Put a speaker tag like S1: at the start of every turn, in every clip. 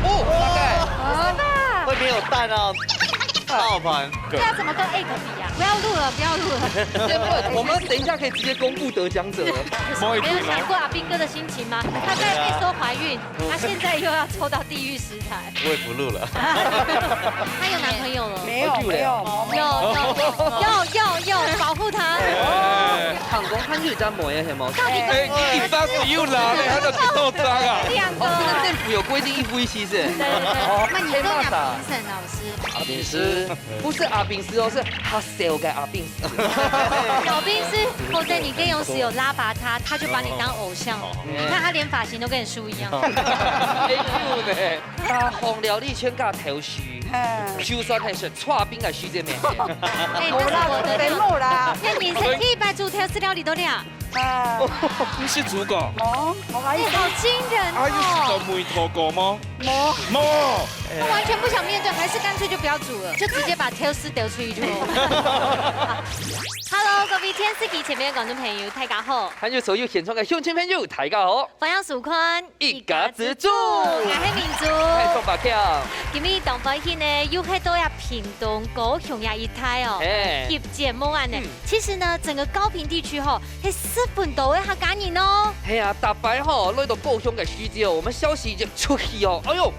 S1: 哦，大概
S2: 是吧？
S3: 会没有蛋啊，大盘。
S2: 这要怎么跟 egg 比啊？不要录了，不要录了。
S1: 我们等一下可以直接公布得奖者了。
S2: 没有想过阿斌哥的心情吗？他在被说怀孕，他现在又要抽到地狱食材。
S3: 我也不录了。
S2: 他有男朋友了？
S4: 没有，
S2: 有，保护他。
S1: 唐公汉语在模耶，系冇？
S2: 到底
S5: 你发是又拿的，他就豆渣啊！
S2: 两个。
S1: 这个政府有规定一夫一妻是？
S2: 对。那你都讲评审老师？
S1: 阿炳师不是阿炳师哦，是他 sell 给阿炳师。
S2: 小兵师，或者你跟勇士有拉拔他，他就把你当偶像。你看他连发型都跟你叔一样。
S1: 哎呦呢，大红料理圈加头绪，就算係食串冰嘅徐姐妹。
S2: 哎，那是我的料。
S4: 冇啦。
S2: 那你是可以把猪条饲料里都亮。
S5: 不是主角，
S2: 哎，好惊人
S5: 啊，有
S2: 哦！
S5: 梅头果吗？
S4: 冇。
S2: 他完全不想面对，还是干脆就不要煮了，就直接把条丝丢出去就好。Hello， 各位天视機前面嘅觀眾朋友，大家好！
S1: 還有所有現場嘅鄉親朋友，大家好！
S2: 歡迎收看
S1: 一家之主，
S2: 我係民族。
S1: 係宋百強。
S2: 今日當發現呢，又喺到呀屏東高雄呀一帶哦，翕節目啊呢。其實呢，整個高屏地區吼係日本島嘅客家人哦。
S1: 係啊，大白吼來到高雄嘅時節哦，我們消息已經出去哦，哎呦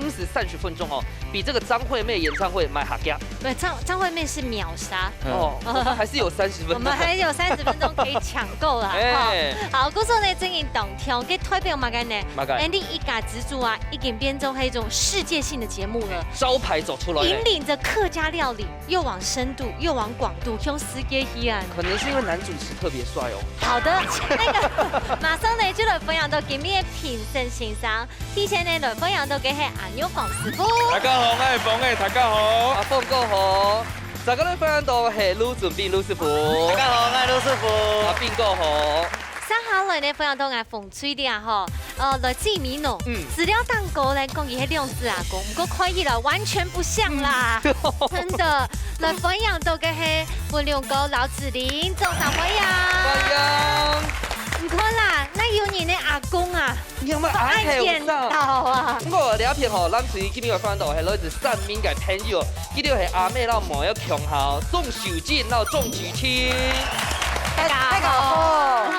S1: ！30分鐘哦，比這個張惠妹演唱會賣客家。
S2: 對，張惠妹是秒殺
S1: 哦，我們還是有30分鐘。
S2: 我們還有30分鐘可以搶購啦。好，故說呢，最近當天給台北馬街呢，Andy 一家之主啊，已經變成一種世界性的節目了。
S1: 招牌走出來，
S2: 引領着客家料理，又往深度，又往廣度，向世界去啊！
S1: 可能是因為男主持特別帥哦。
S2: 好的，那個馬上呢就來分享到今日嘅評審欣賞，提前呢來分享到嘅係阿牛黃師傅。
S5: 大家好，我係馮嘅，大家好。
S1: 阿鳳哥好，大家都分享到係盧準備盧師傅。
S3: 大家好，我係盧師傅。
S1: 阿邊哥好。
S2: 三下來呢分享到阿馮吹啲啊嗬，來自米濃，資料蛋糕呢講伊係兩隻阿公，不過看起來完全不像啦，真的。來分享到嘅係本兩個老子林，早上歡迎。
S1: 歡迎。
S2: 唔看啦，那有你的阿公啊，
S1: 有冇
S2: 愛演到啊？
S1: 我兩片吼，咱隨今日嘅翻到係來自三面嘅朋友，記得係阿妹老婆要強校宋秀靜，然後鍾莒清。
S2: 大家好，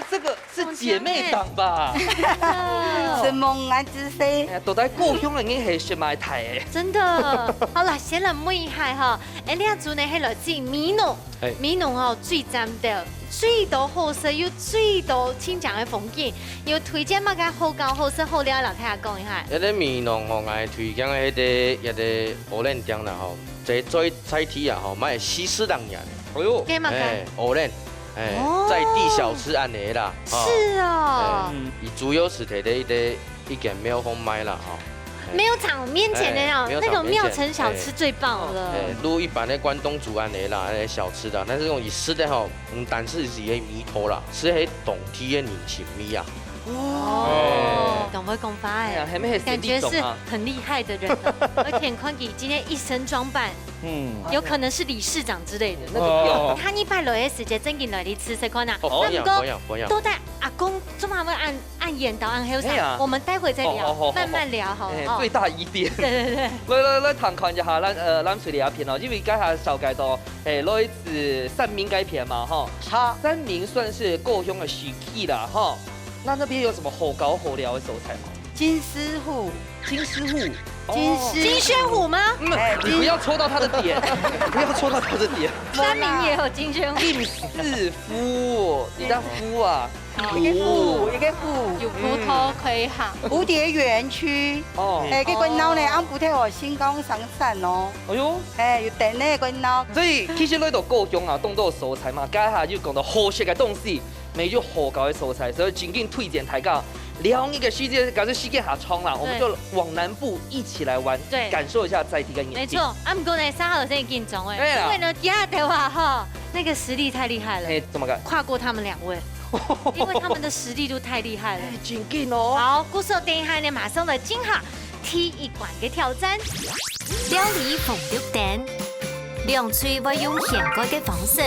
S1: 這個是姐妹檔吧？
S4: 是夢眼之星。
S1: 到底高雄已經係血脈台誒。
S2: 真的，好啦，先嚟問一下哈，誒呢一組呢係來自米濃，米濃哦最讚的。最多好食又最多清涼嘅風景，要推薦乜嘅好搞好食好料，老太下講一下。
S6: 一個面濃我愛推薦嘅一個荷蘭店啦吼，在最菜體啊吼，買西式人呀。
S1: 哎呦，
S2: 嘅乜嘅？
S6: 荷蘭，在地小吃安尼啦。
S2: 是哦。
S6: 伊主要是摕咧一間廟方賣啦吼。
S2: 沒有場面前那種廟城小吃最棒了。
S6: 如一般的關東煮安尼啦，那小吃的，但是這種伊食的吼，但是是迄米頭啦，是迄當地的人情味啊。
S2: 哦，懂不懂法哎？感覺是很厲害的人，而且看佢今天一身裝扮，有可能是理事長之類的。那個他一拜來嘅時間真見來你吃食看啊，
S6: 不一樣，
S2: 都帶阿公做乜會按演導按後啥？我們待會再聊，慢慢聊好。
S1: 最大疑點。
S2: 對。
S1: 來談看一下咱水里片哦，因為家下小街道來自三民改片嘛哈，三民算是高雄的時期啦哈。那邊有什麼好搞好料的手菜嗎？
S4: 金師傅，
S1: 金
S2: 宣虎嗎？
S1: 你不要戳到他的點，不要戳到他的點。
S2: 三民也有金宣虎。
S1: 金師傅，你當夫啊？
S4: 一個虎，
S2: 有葡萄可以行。
S4: 蝴蝶園區，個滾腦呢，啱補貼我新港上山哦。
S1: 哎呦，
S4: 有電呢滾腦。
S1: 所以其實來到高雄啊，當到素菜嘛，家下就講到好食嘅東西。沒有好搞的素菜，所以緊緊推薦大家聊一個世界，感覺世界下衝啦，我們就往南部一起來玩，感受一下在地嘅眼睛。
S2: 沒錯，啊唔過呢，3號真係緊張哎，因為呢第二的話哈，那個實力太厲害了。
S1: 怎麼個？
S2: 跨過他們2位，因為他們的實力都太厲害了。
S1: 緊緊哦。
S2: 好，故事等一下呢，馬上來進下第一關嘅挑戰。
S7: 料理風玉蛋，兩廚會用現改嘅方式，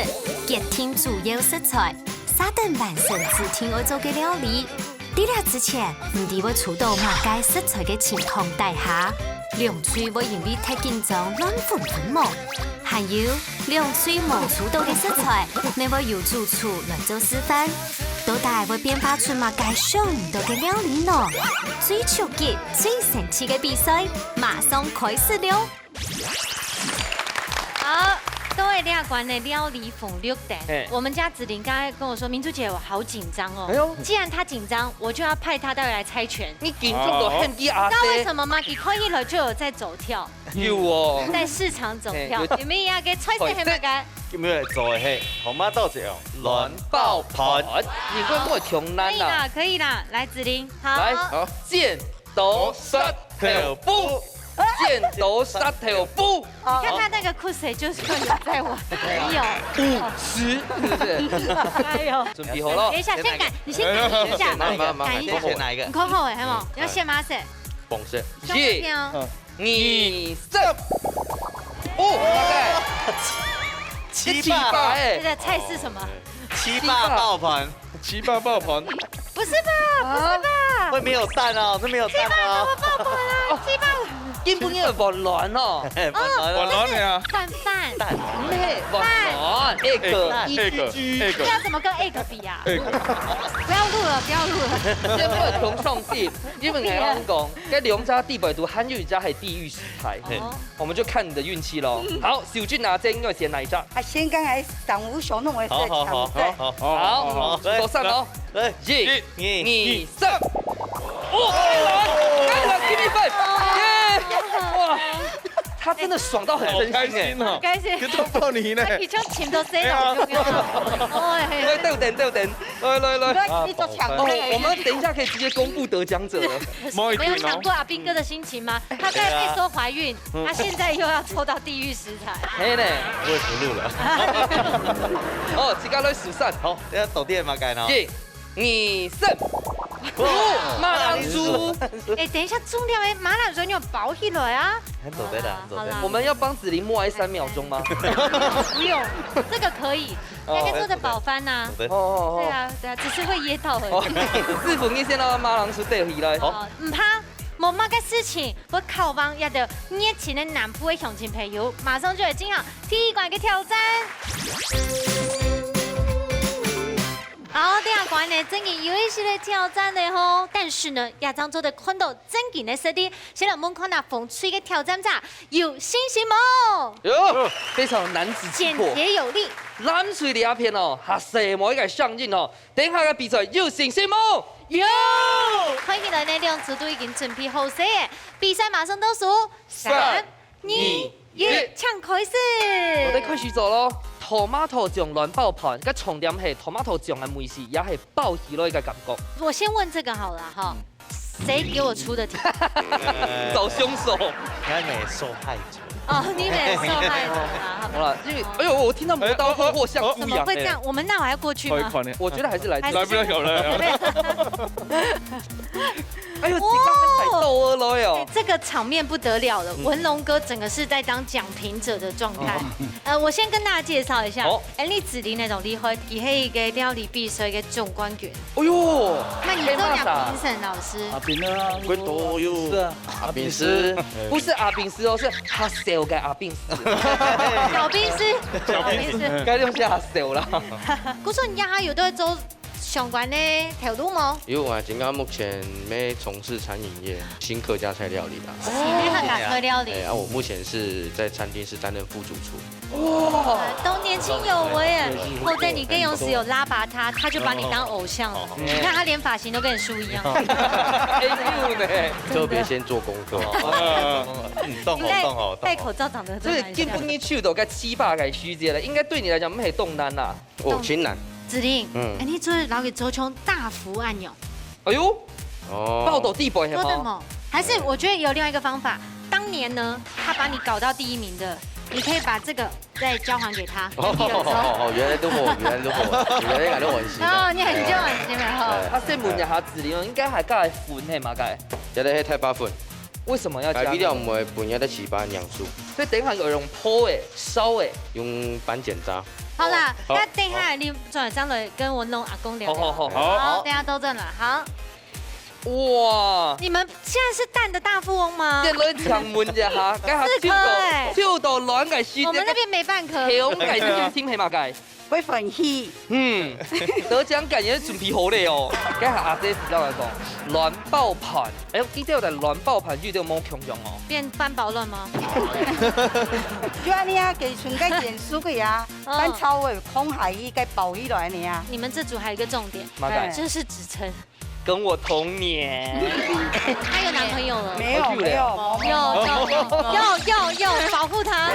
S7: 結添主要食材。沙等完成自天愛做嘅料理，在了之前，唔知要触到马街食材嘅情况底下，凉水会因为太紧张乱分毛，还有凉水冇触到嘅食材，你会由主厨来做示范，到底会变化出马街上唔到嘅料理呢？最超级、最神奇嘅比赛马上开始了！
S2: 好。各位料馆的料理风六等，我们家子琳刚才跟我说，明珠姐我好紧张哦。哎呦，既然她紧张，我就要派她待会来猜拳。
S1: 你紧张到很低啊！
S2: 知道为什么吗？一开一了就有在走跳，
S1: 有哦，
S2: 在市场走跳。你们也给猜猜什么干？
S3: 今日做的係河馬豆子哦，亂爆盤。
S1: 你会不会穷难呐？
S2: 可以啦，来子琳，好，
S1: 来，剪刀石头布。剪刀石头布，
S2: 你看他那个裤谁就是有在玩，没有
S1: 50，是不是？
S2: 哎呦，
S1: 准备好了。
S2: 等一下，先赶，你先赶一下，
S3: 赶一下，选哪一个？
S2: 你扣后哎，还有，要先马色，
S6: 红色。
S1: 1、2、3，哦，大概7、8哎。
S2: 这个菜是什么
S3: ？7、8爆盤
S5: ，7、8爆盘。
S2: 不是吧？不是吧？
S3: 会没有蛋哦，这没有蛋哦。
S2: 怎么爆盘啊？7、8。
S1: 根本要混乱哦，
S5: 混乱的呀，
S2: 饭，
S1: 咩混乱？egg，
S2: 这要怎么跟 egg 比呀？不要录了，
S1: 这没有同上地，因为我刚讲，这两家地北都汉语家系地狱食材，我们就看你的运气喽。好，小俊拿这应该选哪一家？
S4: 先刚才上午小弄的是
S1: 好，手上哦，1、2、3，哦，开了，give me 5，耶！哇，他真的爽到很真心
S5: 哦，
S2: 开心，
S5: 佢撞到你呢，
S2: 你就钱都塞了，
S1: 来，逗等，来，
S4: 你做抢
S1: 我们等一下可以直接公布得奖者了。
S2: 没有想过阿斌哥的心情吗？他刚才被说怀孕，他现在又要抽到地狱食材。
S1: 嘿呢，
S3: 我也不录了。
S1: 哦，自家来数散。
S3: 好，等下抖电嘛改呢。
S1: 1、2、3，马郎猪。
S2: 哎，等一下，重要哎，马郎猪你有包起来啊？
S3: 抖对的，抖对。
S1: 我们要帮子琳默哀3秒钟吗？
S2: 不用，这个可以，那个做的饱翻呐。
S1: 哦，
S2: 对啊，只是会噎到而已。
S1: 师傅，你先让马郎猪带回来。
S2: 好，唔怕。冇乜嘅事情，我渴望一到熱情嘅南部嘅鄉親朋友，馬上就嚟進行第一關嘅挑戰。好，第二關呢，真係有一些嘅挑戰的吼，但是呢，亞當做的看到正經嘅實力，先來我們看下風吹嘅挑戰者有信心冇？
S1: 有，非常男子氣
S2: 簡
S1: 魄，
S2: 潔有力。
S1: 冷水的一片哦，下世冇一個上映哦，等下嘅比賽有信心冇？
S2: 有，看起來呢，兩組都已經準備好勢嘅，比賽馬上倒數3、2、1，搶開始！
S1: 我哋開始做咯。tomato 醬亂爆盤，個重點係 tomato 醬嘅味是也係爆起來嘅感覺。
S2: 我先問這個好了哈，誰給我出的題？
S1: 找兇手。
S3: 你美受害者。
S2: 哦，你們受害者啊！
S1: 好了，因為哎呦，我聽到磨刀霍霍像豬一樣。
S2: 怎麼會這樣？我們那我要過去嗎？
S1: 我覺得還是來
S5: 不了了。
S1: 哎呦，剛剛才鬥了咯喲！
S2: 這個場面不得了了，文龍哥整個是在當講評者的狀態。我先跟大家介紹一下，你子琳那種厲害，也係一個料理比賽嘅總冠軍。
S1: 哎呦，
S2: 那你都講評審老師？
S3: 阿炳啊，會多喲。是啊，
S6: 阿炳師，
S1: 不是阿炳師哦，是哈小嘅阿炳師。
S2: 小兵師，小兵師，
S1: 該用下小啦。
S2: 古說你家有在做相關的條路嗎？
S6: 因為我今個目前沒從事餐飲業，新客家菜料理啦。
S2: 是那個哪科料理？
S6: 我目前是在餐廳是擔任副主廚。
S2: 哇，都年輕有為耶！後在你跟勇士有拉拔他，他就把你當偶像了。你看他連髮型都跟你叔一樣。
S6: 特別先做功課。
S2: 戴口罩長得真
S1: 所以根本你去到個7、8個區節了，應該對你來講唔係動難啦。
S6: 哦，輕難。
S2: 子琳，你做老給周瓊大幅按鈕。
S1: 哎呦，爆到地步係嗎？
S2: 還是我覺得有另外一個方法，當年呢，他把你搞到第1名的，你可以把這個再交還給他。
S6: 原來都我，原來都我是。
S2: 哦，你很就很前面哈。
S1: 他先問一下子琳，應該係加係款係嘛？該？
S6: 有啲係太八款。
S1: 為什麼要加？
S6: 改比較唔會本一啲糍粑釀酥。
S1: 所以等下有用鋪誒，燒誒，
S6: 用板剪渣。
S2: 好啦，那等下你轉上來跟文龍阿公聊。
S1: 好，
S2: 等下都正了。好，
S1: 哇！
S2: 你们现在是蛋的大富翁吗？
S1: 电轮抢门一下，该下跳到乱个时
S2: 我们那边没半颗。
S1: 跳个是天皮马盖。
S4: 会欢喜。
S1: 得奖感觉準備好咧哦。今日阿姐比較嚟講，亂爆盤，哎，呢啲就係亂爆盤，遇到冇強用哦。
S2: 變翻寶亂嗎？
S4: 就安尼啊，寄存個電視個呀，咱超會空海伊個包起來呢啊。
S2: 你們這組還有一個重點，這是指稱。
S1: 跟我同年。
S2: 她有男朋友了？
S4: 沒有，
S2: 保護他。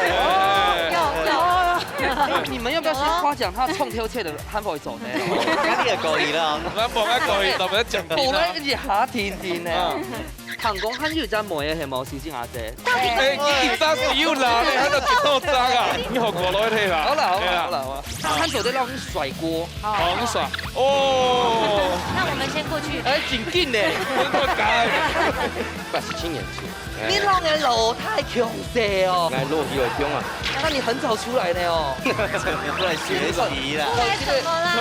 S1: 你們要不要先誇獎他創挑車的漢堡走呢？
S3: 呢個過年啦，
S5: 咱放一過去，特別獎品。
S1: 冇啦，跟住下天天呢。韓國漢語真冇嘢係冇事先阿姐。
S5: 誒，你件衫是要拿，你喺度接多張啊？你學過來睇下。
S1: 好啦。漢走的讓你甩鍋。
S5: 好，你甩。哦。
S2: 那我們先過去。
S1: 哎，真勁呢！
S5: 真個解。
S6: 87年次。
S1: 你讓人老太強勢哦。
S6: 來落去會中啊。
S1: 那你很早出來呢哦。
S3: 出來學習啦。
S2: 出來什麼啦？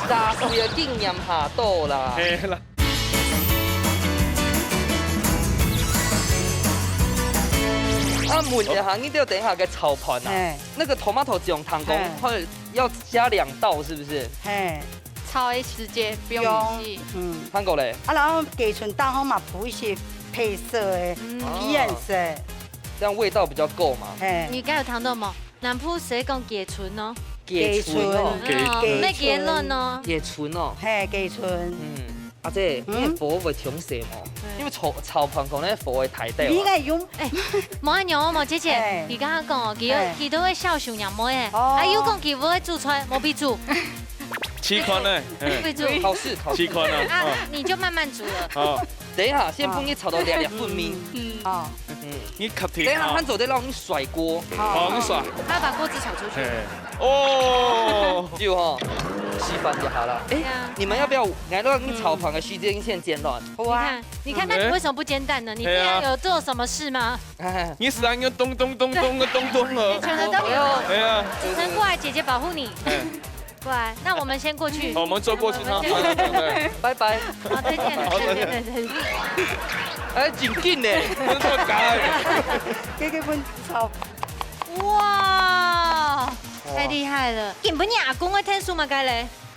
S1: 大樹嘅經驗下多啦。
S5: 係啦。
S1: 啊，問一下，你都要等一下嘅炒盤啊，那個 tomato 只用糖工，會要加2道，是不是？
S4: 嘿，
S8: 炒的時間不用預計。
S1: 韓國咧？
S4: 啊，然後寄存蛋好嘛，補一些配色的、皮顏色，
S1: 這樣味道比較夠嘛。
S4: 嘿，
S2: 你該有糖豆冇？南部誰講寄存哦？
S1: 寄存哦，
S2: 咩寄卵哦？
S1: 寄存哦。
S4: 嘿，寄存。
S1: 阿姐，你嘅火會搶色哦，因為炒盤講咧火會太低。
S4: 你應該用
S2: 冇安樣哦，冇姐姐，你剛剛講哦，佢都會笑熊娘妹誒，啊有講佢會煮出來，冇必煮。
S5: 試看呢？
S2: 必煮。
S1: 考試。
S5: 試看啊。
S2: 啊，你就慢慢煮了。
S5: 好。
S1: 等一下，先幫你炒到2分面。
S4: 哦。
S5: 你吸甜。
S1: 等一下，漢走得讓你甩鍋。
S5: 好，你甩。
S2: 他把鍋子炒出去。
S5: 哦。
S1: 就哈。 示範一下啦，你們要不要挨到你炒盤嘅時間先煎亂？
S2: 好啊，你看，那你為什麼不煎蛋呢？你平常有做什麼事嗎？
S5: 你三個咚咚咚咚的咚咚了。
S2: 全都都有。
S5: 對啊。
S2: 子晨過來，姐姐保護你。過來，那我們先過去。
S5: 好，我們走過去他。
S1: 拜拜。
S2: 好，再見。對。
S1: 哎，真勁呢，
S5: 真個解。
S4: 基本炒。
S2: 哇！ 太厲害了！根本你阿公會天數嘛？該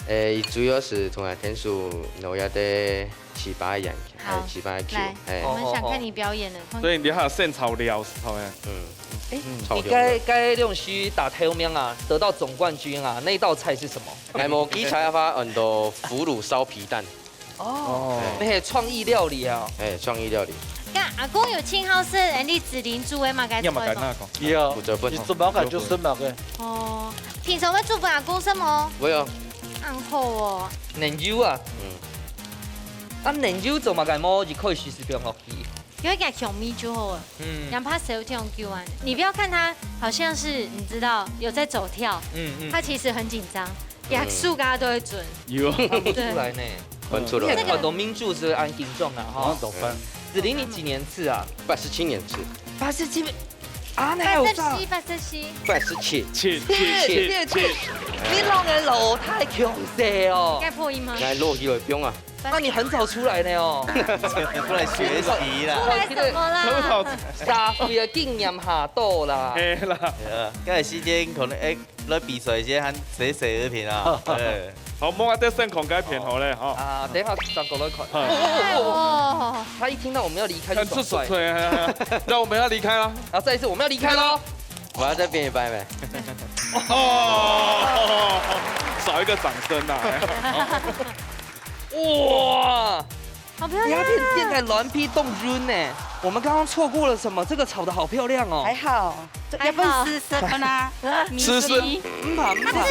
S2: 嘞？
S6: 主要是從來天數我要得7、8樣，還有7、8 Q。
S2: 我們想看你表演了。
S5: 所以你還有現炒料是好呀？
S1: 你該用須打頭名啊，得到總冠軍啊，那道菜是什麼？
S6: 係冇基材發很多腐乳燒皮蛋。
S1: 哦，那係創意料理啊。
S6: 創意料理。
S2: 阿公有稱號是人哋子鄰煮的嘛？該做的嗎？
S3: 有，做毛嘅就生毛嘅。
S2: 哦，平常會祝福阿公什麼？
S6: 會啊。
S2: 暗好哦。
S1: 嫩椒啊。啊嫩椒做嘛？該麼就可以隨時變落去。
S2: 因為佢香米就好了。哪怕誰有這種叫啊，你不要看他好像是你知道有在走跳，他其實很緊張，牙數大家都會準。
S5: 有。
S1: 看不出來呢。
S6: 看出來。
S1: 你很多民主是按斤重啊，哈。子鄰你幾年次啊
S6: ？87年次。
S1: 87年啊？那還有上
S6: ？87。
S1: 你讓人老太強勢哦。
S2: 該破音嗎？
S6: 來落去會中啊。
S1: 那你很早出來呢哦。
S3: 出來學習啦。
S2: 出來什麼啦？
S1: 沙飛嘅經驗下多啦。
S5: 係啦。
S3: 今日時間可能來比賽先，喊寫一篇啊。
S5: 好，摸下啲聲狂改片好咧，哈。
S1: 啊，等一下上過來看。
S2: 哦。
S1: 他一聽到我們要離開就爽帥。
S5: 那我們要離開了。
S1: 然後再一次我們要離開嘍。
S6: 我要再變一拜沒？
S5: 哦，少一個掌聲呐。
S1: 哇，
S2: 好漂亮！
S1: 鴉片店才卵皮凍潤呢。我們剛剛錯過了什麼？這個炒得好漂亮哦。
S4: 還好，要不試試看啊？
S5: 試試。
S2: 試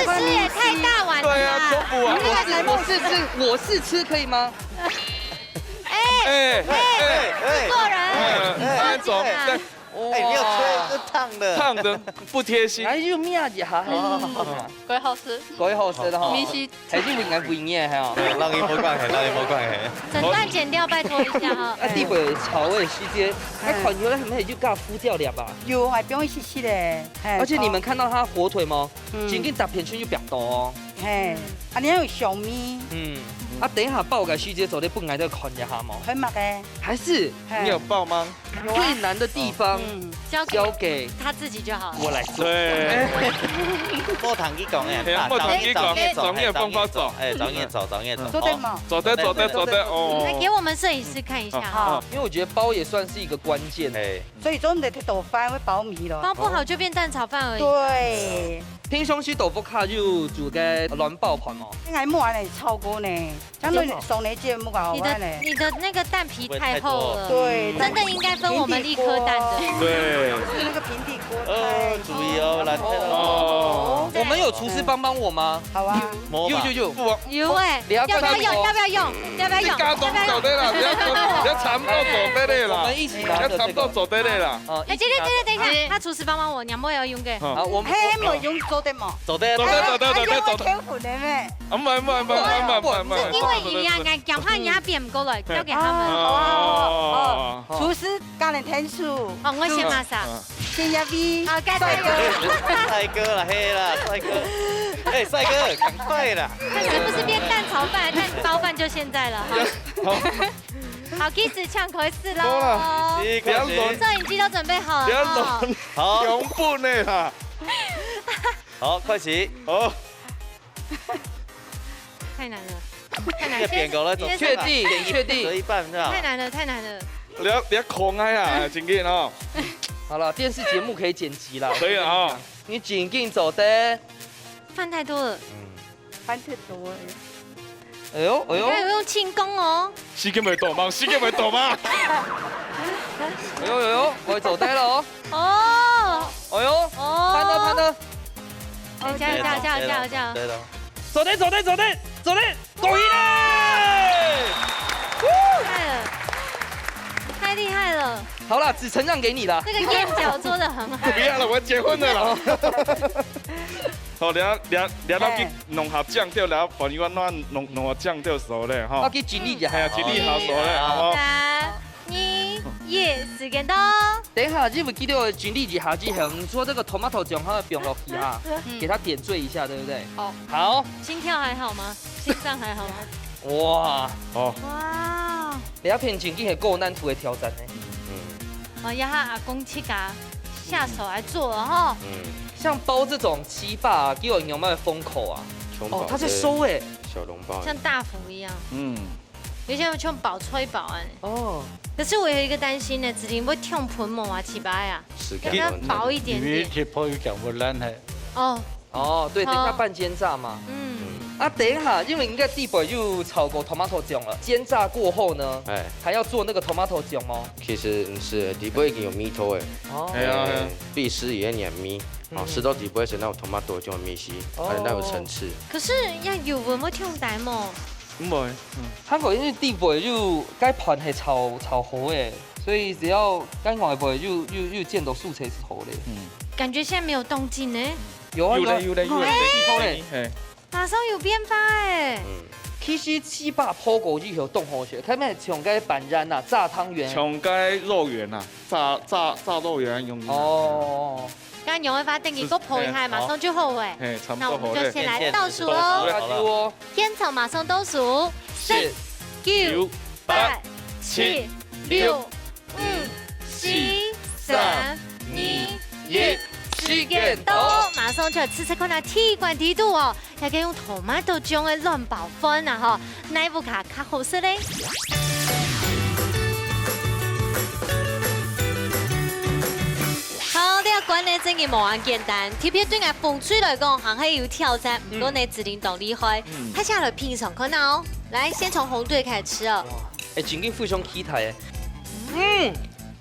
S2: 試也太大碗了。
S5: 對啊，中午啊。
S1: 我試吃可以嗎？
S2: 做人。
S5: 走。
S3: 哎，你要吹是燙的，
S5: 燙的不貼心。
S1: 哎，就咩嘢嚇？
S8: 鬼好吃，
S1: 鬼好食的哈。
S8: 米西，
S1: 還是應該不應嘅係啊。
S3: 讓你冇關係，讓你冇關係。
S2: 整段剪掉，拜託一下哈。
S1: 啊，啲會炒嘅時間，哎，看起來係咪就加敷掉了吧？
S4: 有，還不用洗洗嘞。
S1: 而且你們看到它火腿嗎？僅僅打片圈就表多哦。
S4: 嘿，啊，你要有小米，
S1: 等一下爆个细节走的不挨的看一下吗？
S4: 很麻的。
S1: 还是
S5: 你有爆吗？
S1: 最难的地方交给
S2: 他自己就好了。
S1: 我来做。
S5: 对。
S3: 莫堂去讲诶，
S5: 莫堂去讲，专业方法走。
S3: 哎，专业走，专业走。
S4: 走的嘛。
S5: 走的哦。
S2: 来给我们摄影师看一下哈。
S1: 因为我觉得包也算是一个关键哎。
S4: 所以总唔得摕豆饭会包米咯。
S2: 包不好就变蛋炒饭而已。
S4: 对。
S1: 平常时豆腐卡就煮个软爆盘哦。
S4: 应该木碗嚟炒过呢，咱们送那节目搞完呢。
S2: 你的那个蛋皮太厚了，
S4: 对，
S2: 真的应该分我们1颗蛋的。
S5: 对。
S4: 是那个平底锅。
S3: 注意哦，难听
S1: 哦。我们有厨师帮我吗？
S4: 好啊。
S2: 有哎，要不要用？要不要用？要不要用？
S5: 加工做得啦，你要参到做得啦。
S1: 我们一起拿
S5: 要参到做得啦。
S2: 哎，姐，等一下，他厨师帮我，娘妹要用嘅。
S1: 好，我们
S4: 冇用做的嘛。
S3: 走的。
S4: 天赋的咩？
S5: 唔係，
S2: 因為人家講話人家變唔過來，交給他們。
S4: 哦，廚師教人天數。
S2: 哦，我先馬上。
S4: 先入去。
S2: 好，該帥哥。
S3: 帥哥啦，嘿啦，帥哥。哎，帥哥，趕快啦！
S2: 是不是變蛋炒飯、蛋包飯就現在了？好，開始搶口試咯。攝影機都準備好了。
S3: 好，
S5: 用本的啦。
S3: 好，開始。
S5: 好。
S2: 太難了，太難了。
S3: 變過了，
S1: 確定。
S3: 折一半是吧？
S2: 太難了。
S5: 你要狂開啊，真緊哦。
S1: 好了，電視節目可以剪輯啦。
S5: 可以了啊。
S1: 你緊緊走的。
S2: 飯太多了。
S4: 飯太多了。
S1: 哎呦。
S2: 應該有用輕功哦。
S5: 時間未到嗎？
S1: 哎呦，我走低了哦。
S2: 哦。
S1: 哎呦。攀的。
S2: 加油！
S3: 對的。
S1: 走的，狗贏了！
S2: 太厲害了！
S1: 好了，只承讓給你了。
S2: 這個燕角做得很好。
S5: 不要了，我結婚了啦。好，然後去弄下醬掉，然後把你弄下醬掉熟咧，哈。
S1: 我去盡力一下。
S5: 係啊，盡力下熟咧，好。
S2: 時間到。
S1: 等一下，你不記得盡力一下之後，你說這個 tomato 醬它要落去哈，給它點綴一下，對不對？
S2: 哦。
S1: 好。
S2: 心跳還好嗎？心臟還好嗎？
S1: 哇。
S5: 哦。
S2: 哇。
S1: 兩片真經係夠難度的挑戰呢。
S2: 哦，要他阿公去給下手來做了哈。
S1: 像包這種7把，給我有沒有封口啊？哦，它在收哎。
S6: 小籠包。
S2: 像大福一樣。有些人像薄吹薄哎。哦。可是我有一個擔心呢，子琳會痛盆膜啊，7把呀，要不要薄一點點？
S1: 哦，對，等一下拌煎炸嘛。等一下，因為應該地板又炒過 tomato 醬了，煎炸過後呢，還要做那個 tomato 醬嗎？
S6: 其實唔是，地板已經有米頭誒。
S1: 哦。
S5: 係啊。
S6: 必須也黏米，吃到地板時那種 tomato 就米絲，還有那有層次。
S2: 可是要油會唔會痛大麼？
S5: 唔會。
S1: 韓國因為地板就該盤係炒好誒，所以只要該外盤就見到素材是好的。
S2: 感覺現在沒有動靜呢。
S1: 有啊。
S2: 馬上有變化誒！
S1: 其實7把鋪過之後凍好些，睇咩像個板染啊，炸湯圓。
S5: 像個肉圓啊，炸肉圓用。
S2: 哦。剛用一發定義都鋪一下，馬上就好誒。那我們就先來倒數嘍。煙草馬上倒數，10、9、8、7、6、5、4、3、2、1。時間到，馬上就吃看下鐵罐鐵度哦，又可以用 tomato 醬嘅亂爆飯啊嗬，哪部卡較好食咧？好，呢個管理真嘅無咁簡單，特別對我風水來講，還係有挑戰，不過你指定懂厲害，他下來品嘗看下哦。來，先從紅隊開始哦。
S1: 真嘅非常期待誒。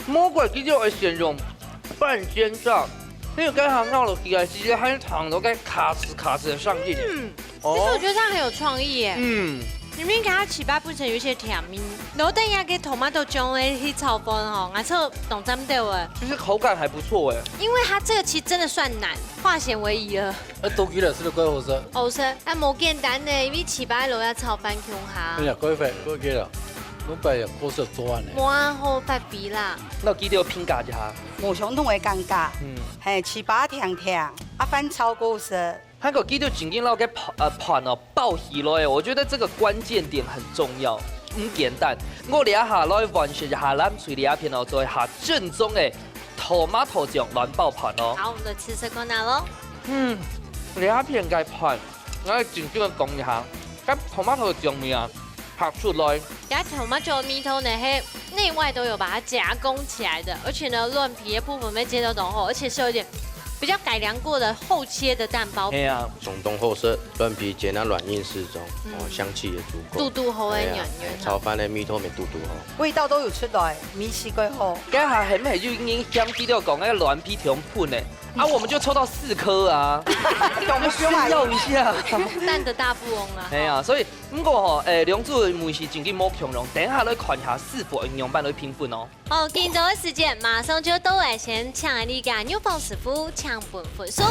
S1: 魔鬼雞肉嘅形容半煎炸。因為剛才鬧了起來，其實還糖都該卡死的上進。
S2: 其實我覺得它很有創意耶。裡面給它7把本身有一些甜味，然後等下給 tomato 醬誒去炒飯吼，我錯懂針對誒。
S1: 就是口感還不錯誒。
S2: 因為它這個其實真的算難，化險為夷了。
S9: 都幾來是貴好食。
S2: 好食，啊冇簡單呢，因為7把路要炒飯強下。
S9: 哎呀，貴費，貴幾啦？我白日好食做安呢。
S2: 哇，好發肥啦。
S1: 那記得要評價一下。
S4: 無相同的感覺。係7把甜，啊飯炒過食。
S1: 韩国记到紧紧捞个盘哦爆起来，我觉得这个关键点很重要。唔简单，我俩下来完全下咱嘴里片哦，做下正宗的tomato酱卵爆盘哦。
S2: 好，我们的吃色看哪咯？
S1: 两片嘅盤，我哋正經嘅講一下，咁tomato醬面啊，拍出來。
S2: 然后tomato米头呢，嘿，内外都有把它加工起来的，而且呢，乱皮的部分被切到浓厚，而且是有点比较改良过的厚切的蛋包。
S1: 係啊，
S6: 松动厚色，软皮煎到软硬适中，香气也足够。
S2: 肚肚厚的软软。
S6: 炒饭的米头没肚肚厚。
S4: 味道都有出來，米試過後。
S1: 家下係咪就已經香啲到講嗰個軟皮條盤呢？啊，我們就抽到4顆啊，我們炫耀一下。
S2: 蛋的大富翁啊！
S1: 係啊，所以不過吼，兩組梅是正經冇強容，等一下來看下是否營養班來評分哦。
S2: 好，今周的時間馬上就到來，先搶你嘅牛寶師傅搶本分數。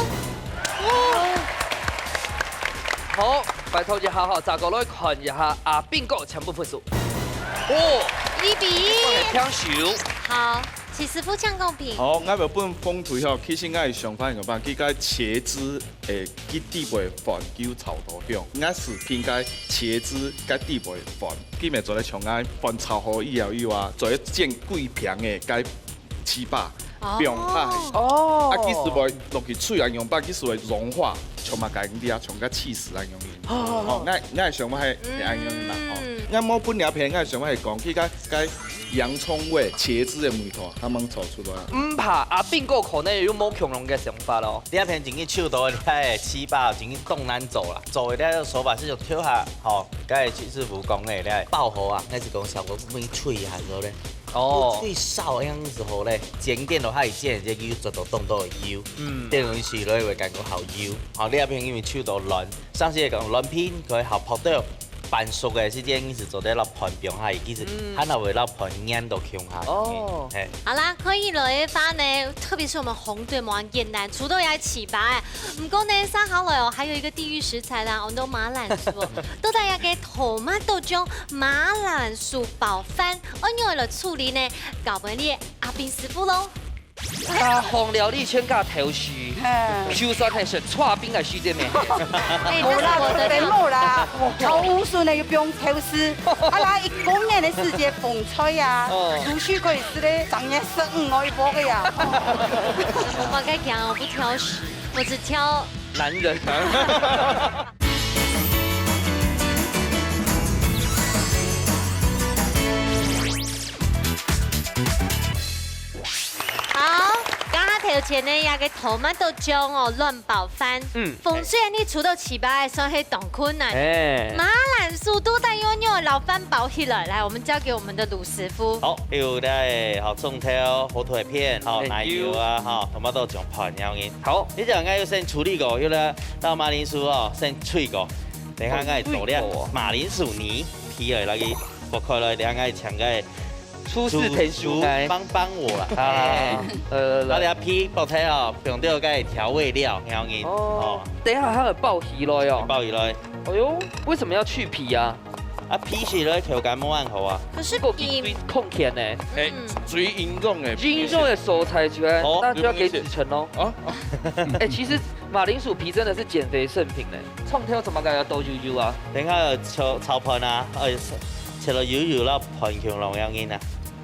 S1: 好，拜託一下吼，再過來看一下阿邊個搶本分數。哦
S2: 1比1。
S1: 聽手。
S2: 好。齐师傅抢公平。
S5: 好，我本风推吼，其实我是上班个班，佢个茄子诶，佢底部饭叫炒豆香，我是偏介茄子甲底部饭，佢咪做咧从我饭炒好以後做咧煎幾片嘅介糍粑，用拍。
S1: 哦。
S5: 啊，佢是會落去水啊，用把佢是會融化，從嘛介啲啊，從個氣勢啊用嘅。哦，我係上班係安樣啦。哦，我冇本料片，我上班係講佢個洋葱味、茄子的味道，他們炒出來。
S1: 唔怕，阿邊個可能有冇強龍嘅想法咯？
S3: 第一片整個手刀，你睇糍粑整個凍難做啦，做嘅咧手法是用跳下，吼，嗰個徐師傅講嘅咧爆火啊，那是講效果變脆下咗咧。哦，最少樣時候咧，煎電落去煎，只油做到凍到油，電落去落會感覺好油。好，呢一片因為手刀軟，上次講軟片佢好泡到。半熟嘅時間，其實做在落盤邊下，其實它那會落盤粘到強下。哦，
S2: 好啦，可以來翻呢，特別是我們紅隊蠻簡單，除到也起吧。唔過呢，三好來哦，還有一個地獄食材啦，我們都馬蘭薯，都大家嘅tomato醬馬蘭薯爆飯，我用來處理呢，搞俾你阿邊師傅咯。
S1: 啊，紅料理全家頭緒，就算係食串冰嘅時間咩？
S4: 冇啦，冇啦，炒烏筍呢不用頭絲，啊啦，一公年的時間風吹啊，陸續可以吃咧，3年15我一波嘅呀。
S2: 我冇該講，我不挑食，我只挑
S1: 男人。
S2: 有錢呢，也個tomato醬哦，亂爆飯。風雖然你除到糍粑，算係當困難。馬蘭薯都帶用用老飯包起來，來，我們交給我們的魯師傅。
S3: 好，有咧，好蔥條、火腿片、好奶油啊，哈，tomato醬盤樣嘅。好，呢就我要先處理過，要咧到馬鈴薯哦，先脆過。等下我做咧馬鈴薯泥皮嚟，那個剝開來，等下我搶個。
S1: 出事成熟，
S3: 幫我啦！我哋皮薄體哦，用到個調味料，然後嘅
S1: 哦。等一下，它有爆皮來哦。
S3: 爆皮來。
S1: 哎呦，為什麼要去皮啊？
S3: 啊，皮是咧口感冇咁好啊。
S2: 可是皮
S1: 控甜呢？
S5: 哎，最嚴重嘅。
S1: 嚴重的蔬菜就要，那就要給子成哦。哎，其實馬鈴薯皮真的是減肥聖品呢。蔥條怎麼解要倒油油啊？
S3: 等下炒盤啊，切落油油啦，盤強龍樣嘅啊。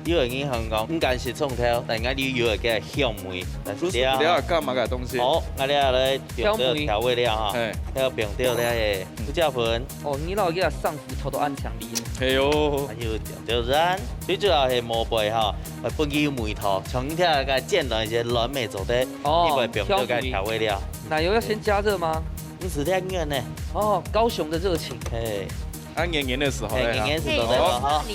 S3: 因為已經香港唔間是蔥條，但係你要嘅香味。
S5: 你要幹嘛嘅東西？
S3: 好，我哋咧用到調味料哈，要用到咧胡椒粉。
S1: 哦，你老給他上斧頭都按強力。
S5: 係喲。
S3: 還有椒鹽，最主要係磨貝哈，本身有梅頭，從條個煎到一些軟味做的，你會用到個調味料。
S1: 奶油要先加熱嗎？
S3: 你是兩個呢？
S1: 哦，高雄的熱情。
S5: 按黏黏的時候咧，
S3: 黏黏時候咧，好，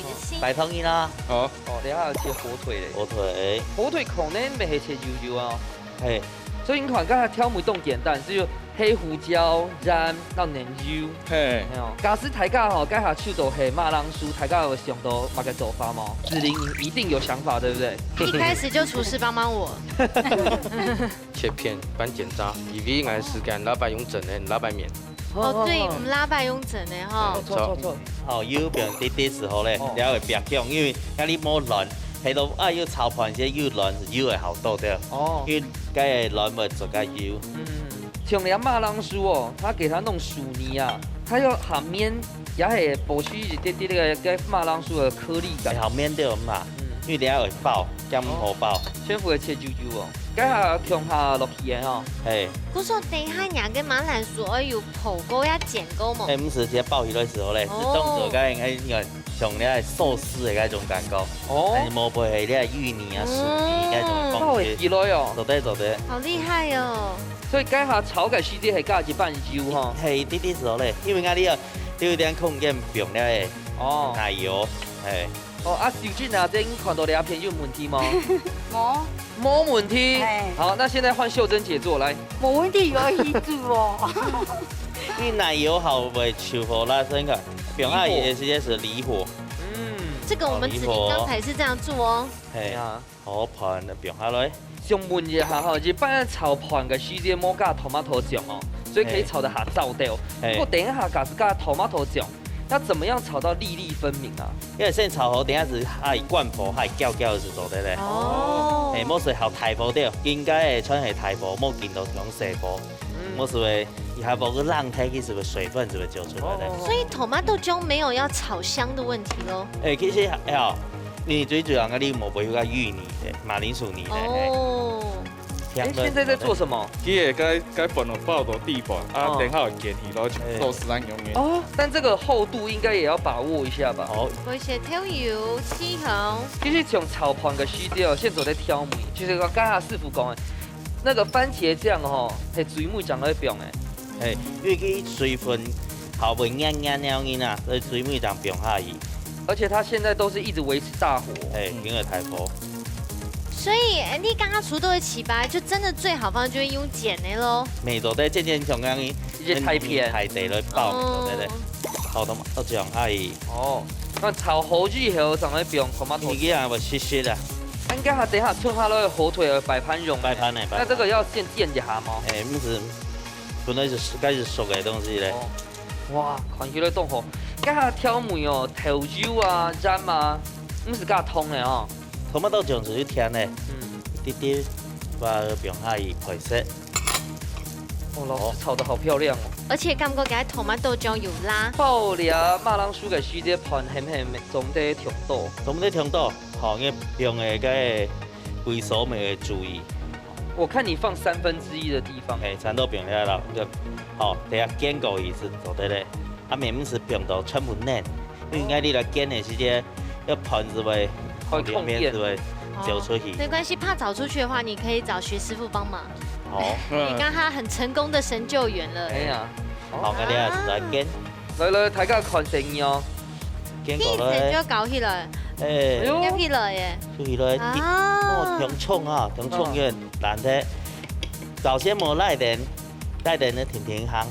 S3: 白湯圓啦，
S1: 哦，等下要切火腿咧，火腿可能未係切油油啊，係，所以你看剛才挑梅凍簡單，只有黑胡椒、鹽到奶油，係，假使大家吼，家下手到係馬鈴薯，大家有想到乜嘅做法嗎？子琳一定有想法，對不對？
S2: 一開始就廚師幫我。
S6: 切片拌碱渣，以為我時間老闆用整的，老闆免。
S2: 哦，對，唔拉白用整的哈。
S1: 錯。
S3: 哦，油變啲啲時候咧，你會白強，因為嗰啲冇軟，喺度啊要炒盤些油軟，油會好多啲。哦。因為嗰個軟會做個油。
S1: 像人家马浪酥哦，他给它弄薯泥啊，它要下面也会保持一点点那个马浪酥的颗粒感。
S3: 后面对嘛，因为等下会爆，姜好爆。
S1: 先会切啾啾哦，家下强下落去的吼。
S3: 嘿。
S2: 古说等下两个马兰薯要有剖沟要剪沟嘛。
S3: 毋是只爆鱼的时候咧，是当做甲因像咧寿司的迄种感觉。哦。但是无配咧芋泥啊、薯泥迄种
S1: 爆会起来哦。
S3: 做对。
S2: 好厉害哦！
S1: 所以家下炒嘅时间系加一半油吼。
S3: 系滴滴时候咧，因为你有点控件用了的奶油，嘿。
S1: 哦啊，小俊啊，这已经看到两片有问题吗？
S4: 冇
S1: 问题。好，那现在换秀珍姐做来。
S4: 冇问题，有意思哦。
S3: 因为奶油好会求火啦，所以个表下也直接是离火。
S2: 这个我们子宁刚才是这样做哦。
S3: 系啊，好盘的表下来。
S1: 想问一下哈，日本炒盘嘅时间冇加头马头酱哦，所以可以炒得下燥掉。不过等一下假是加头马头酱，要怎么样炒到粒粒分明啊？
S3: 因为先炒好，等下是还灌破，还搅的时候对咧。哦。诶，冇是好大火掉，应该会穿系大火，冇见到用小火。冇是会以下无个浪开，其实个水分是会流出来的。
S2: 所以头马豆浆没有要炒香的问题咯。
S3: 诶，其实你最主要你冇配个芋泥的马铃薯泥的。哦。
S1: 现在在做什么？
S5: 佢该放到爆到地板，啊，等下有建起来寿司咱用的。
S1: 哦，但这个厚度应该也要把握一下吧。
S2: 哦。会些挑油、起红。
S1: 其实像炒盘嘅时间，现在在挑梅，就是我刚下师傅讲的，那个番茄酱吼，系水梅酱在用的。
S3: 嘿，因为佢水分好袂黏啊，所以水梅酱用下去。
S1: 而且它现在都是一直维持大火，
S3: 因为太火。
S2: 所以你刚刚除豆的起白，就真的最好方就是用剪的咯。
S3: 没做得渐上讲伊，
S1: 一太偏，
S3: 太地来爆，对对。好头都这样阿姨。
S1: 哦，那炒好之后，上来用头马头。
S3: 你这样会湿湿的。
S1: 应该还等下剩下那个火腿摆盘用。
S3: 摆盘的。
S1: 那这个要先垫一下吗？
S3: 不是，本来是该是熟的东西嘞。
S1: 哇，看起来冻好。家下挑梅哦，头油啊、沾啊，唔是加通的哦。
S3: 头马豆酱是甜的，一滴滴把表下去配色。
S1: 哦，老师炒得好漂亮哦。
S2: 而且感觉嘅头马豆酱有拉。
S1: 爆了马浪酥嘅时间盘咸咸总得调度，
S3: 好，因为用的个归手没注意。
S1: 我看你放1/3的地方。
S3: 餐都变了啦，好，等下煎过一次做得嘞。啊，面是变到全部嫩，应该你来煎的时间，要盘子会。里面是会走出去，
S2: 没关系，怕找出去的话，你可以找徐师傅帮忙。
S3: 好，
S2: 你刚他很成功的神救援了。
S1: 哎呀，
S3: 好，我哋啊来煎，
S1: 来，大家看成哦，
S3: 煎过来，
S2: 就搞起来，搞起来耶，
S3: 出去来，哦，挺冲啊，挺冲远，难得，早先冇赖点呢挺香，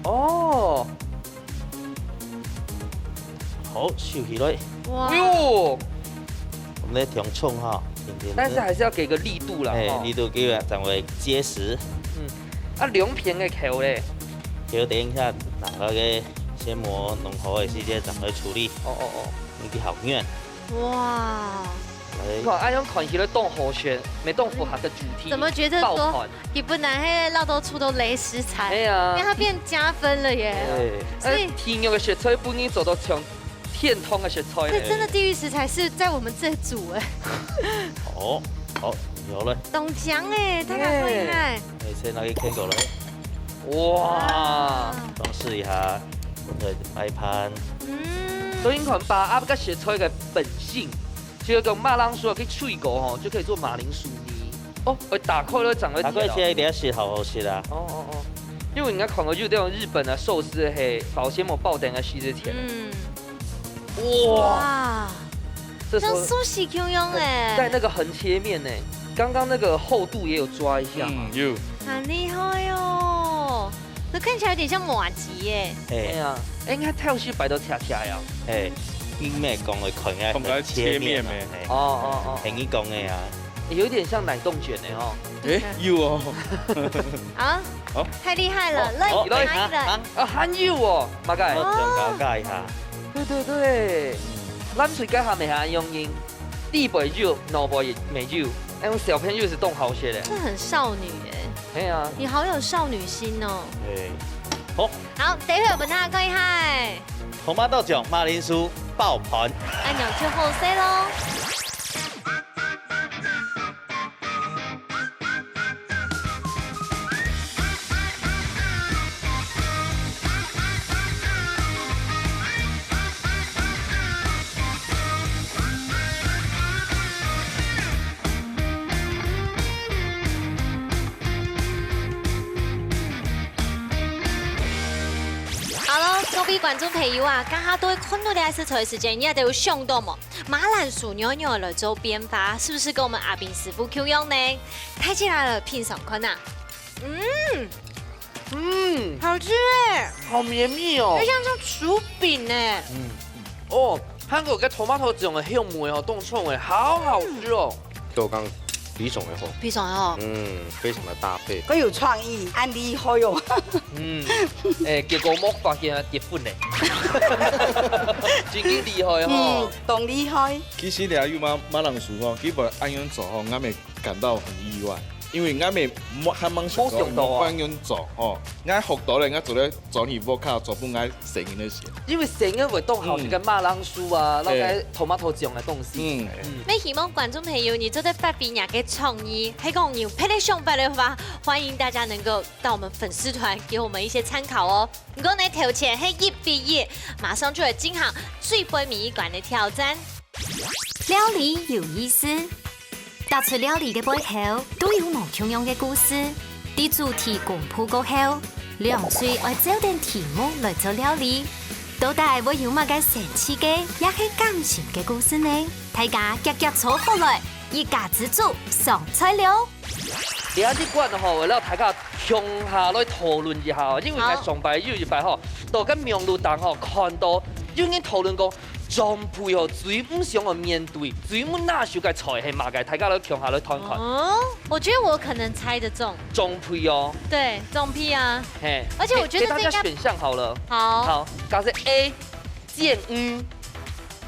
S3: 哦，好，收起来，
S1: 哇哟。
S3: 我们在挺冲哈，
S1: 但是还是要给个力度啦，
S3: 力度给它掌为结实。
S1: 两片的口嘞，
S3: 就等一下拿那个先磨浓厚的时间怎么处理？你的好远。
S2: 哇！
S1: 看，用看起来动好选，没动符合的主题。
S2: 怎么觉得说你不难黑绕到出都雷食材？哎呀，因为它变加分了耶。
S1: 所以天肉的食材不应走到像。片通的食材，
S2: 这真的地狱食材是在我们这煮哎。
S3: 好，有了。
S2: 冻姜哎，他敢厉害。
S3: 先拿去啃过来。
S1: 哇！
S3: 装饰一下，对，摆盘。
S1: 所以你看把阿个食材的本性，就用马浪酥去脆过吼，就可以做马铃薯泥。哦，会打开了长了。
S3: 打开起来一定要洗好洗啦。
S1: 因为人家看过就这种日本的寿司嘿，保鲜膜爆弹的洗之前。哇，
S2: 这像寿司 Q 用哎，
S1: 在那个横切面呢，刚刚那个厚度也有抓一下嘛，
S2: 很厉害哟，这看起来有点像马吉耶。
S1: 哎呀，应该太阳系摆到恰恰呀，
S3: 英美讲的看起来切面咩？很易讲的呀，
S1: 有点像奶冻卷的哦。
S5: 有哦。
S2: 好，太厉害了，来，
S1: 含有哦，马盖，
S3: 我教一下。
S1: 对，咱水家下面还用地白肉、萝卜梅肉，那种小朋友是冻好些的。
S2: 这很少女哎。
S1: 哎呀，
S2: 你好有少女心哦。
S3: 对，好，
S2: 好，等一会儿本大家讲一下。
S3: 红妈豆酱马铃薯爆盘，
S2: 按钮就后 C 咯。各位观众朋友啊，刚刚都会看到的食材时间，你也都有想到嘛？马铃薯袅袅来做变化，是不是跟我们阿炳师傅 Q 用呢？开起来了，品尝看呐。好吃哎，
S1: 好绵密哦，
S2: 就像这种薯饼哎。
S1: 哦，韩国嘅tomato酱嘅香味哦，冻葱诶，好好吃哦。
S6: 就刚比爽的好，
S2: 比爽哦，
S6: 非常的搭配。
S4: 佢有创意，安厉害哟。
S1: 結果冇發現結婚咧，真幾厲害哦。
S4: 懂厲害。
S5: 其實倆有馬鈴薯吼，基本按樣做吼，我咪感到很意外，因為我咪還蠻想講按樣做吼，我學到咧，我做咧做起波卡做不愛成嘅那些。
S1: 因為成日會凍好似個馬鈴薯啊，那個tomato醬嘅東西。
S2: 那希望觀眾朋友，你做得發表你嘅創意，喺講牛配的想法的話，歡迎大家能夠到我們粉絲團給我們一些參考哦。如果你投錢係1比1，馬上就會進行最杯米館的挑戰。
S7: 料理有意思，踏出料理嘅背後都有無同樣嘅故事。啲主題公布過後，兩歲愛找定題目來做料理。到底會有乜嘅神奇嘅，也係感情嘅故事呢？大家夾夾坐好來，一家之主上菜了。
S1: 而家啲館吼，為了大家向下來討論一下，因為喺上擺有一擺吼，到緊明路檔吼看到有人討論講，裝配吼最唔想去面對，最唔拿手嘅菜係乜嘅？大家來向下來看看。
S2: 哦，我覺得我可能猜得中。
S1: 裝配哦。
S2: 對，裝配啊。
S1: 嘿。
S2: 而且我覺得
S1: 給大家選項好了。
S2: 好。
S1: 好，假設 A 見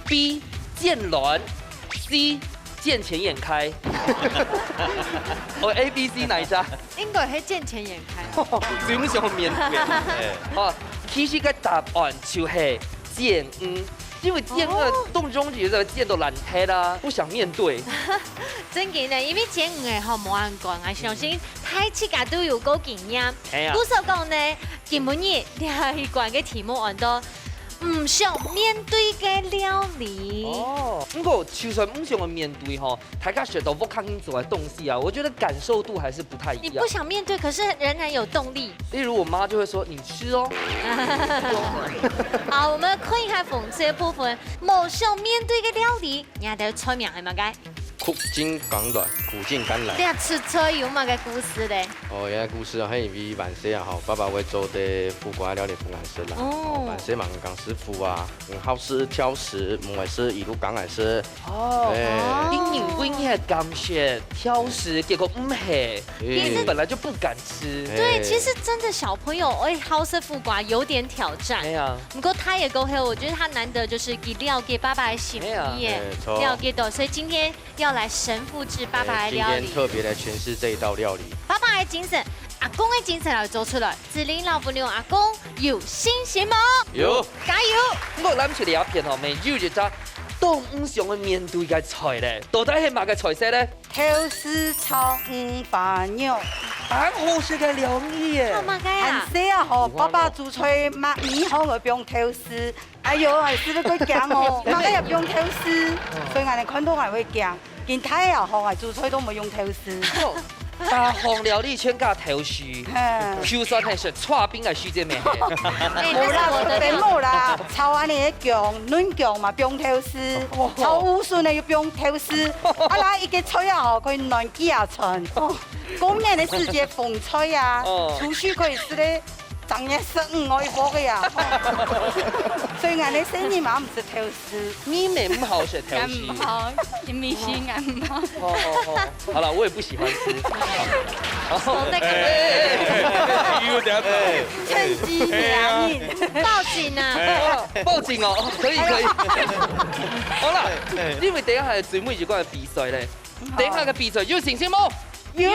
S1: ，B 見卵 ，C 見錢眼開。我 A、B、C 哪一家？
S8: 應該係見錢眼開。
S1: 最唔想去面對。哦，其實個答案就係見因為見動中覺得見到爛胎啦，不想面對。
S2: 真嘅呢，因為見嘅吼冇人講，我相信睇起家都有夠經驗。古時講呢，根本嘢料理館嘅題目按到唔想面對嘅料理。
S1: 哦，不過就算唔想去面對吼，大家學到不抗硬做嘅東西啊，我覺得感受度還是不太一樣。
S2: 你不想面對，可是仍然有動力。
S1: 例如我媽就會說：你吃哦。
S2: 好，我們看一下諷刺嘅部分，冇想面對嘅料理，人家菜名係乜嘅？
S6: 苦盡甘來，苦盡甘來。
S2: 你啊吃菜有乜嘅故事咧？
S6: 哦，原來故事啊，係因為萬歲啊，吼，爸爸會做的富國料理不難食啦。哦。萬歲嘛，講師傅啊，好食挑食，唔會是一路講來食。
S1: 哦。因為你係感謝挑食，結果唔係，其實本來就不敢吃。
S2: 對，其實真的小朋友，好食富國有點挑戰。係啊。不過他也夠好，我覺得他難得就是給料給爸爸的心意耶，料給到，所以今天要來神父製爸爸的料理。
S6: 今天特別來詮釋這一道料理。
S2: 爸爸的精神，阿公的精神來做出來，子玲老父娘阿公有信心嗎？
S6: 有，
S2: 加油！
S1: 我諗住你一片哦，未有一隻都唔想去面對嘅菜咧，到底係乜嘅菜色咧？
S4: 頭絲炒五花肉，
S1: 好食嘅料理耶！
S2: 好嘛嘅啊！
S4: 很細啊吼，爸爸煮菜買米好我不用頭絲，哎呦，係試得佢驚哦，買嘅又不用頭絲，所以我哋看到係會驚。見睇又學係煮菜都冇用頭絲。
S1: 大項料理全家頭絲，就算係食串冰嘅書姐妹。
S4: 冇啦，冇啦，炒安尼嘅醬，嫩醬嘛不用頭絲，炒烏筍嘅又不用頭絲，啊啦一個菜啊吼可以嫩幾啊層。公園嘅世界風吹啊，廚師可以食咧。漲嘢15我一波嘅呀，所以我哋生意嘛唔食頭絲，
S1: 你咪唔好食頭絲，
S8: 唔好，你咪先唔好。
S1: 好了，我也不喜歡吃。
S4: 趁機兩年，
S2: 報警啊！
S1: 報警哦，可以。好啦，因為等一下係最尾一關嘅比賽咧。等一下嘅比賽有信心冇？
S4: 有。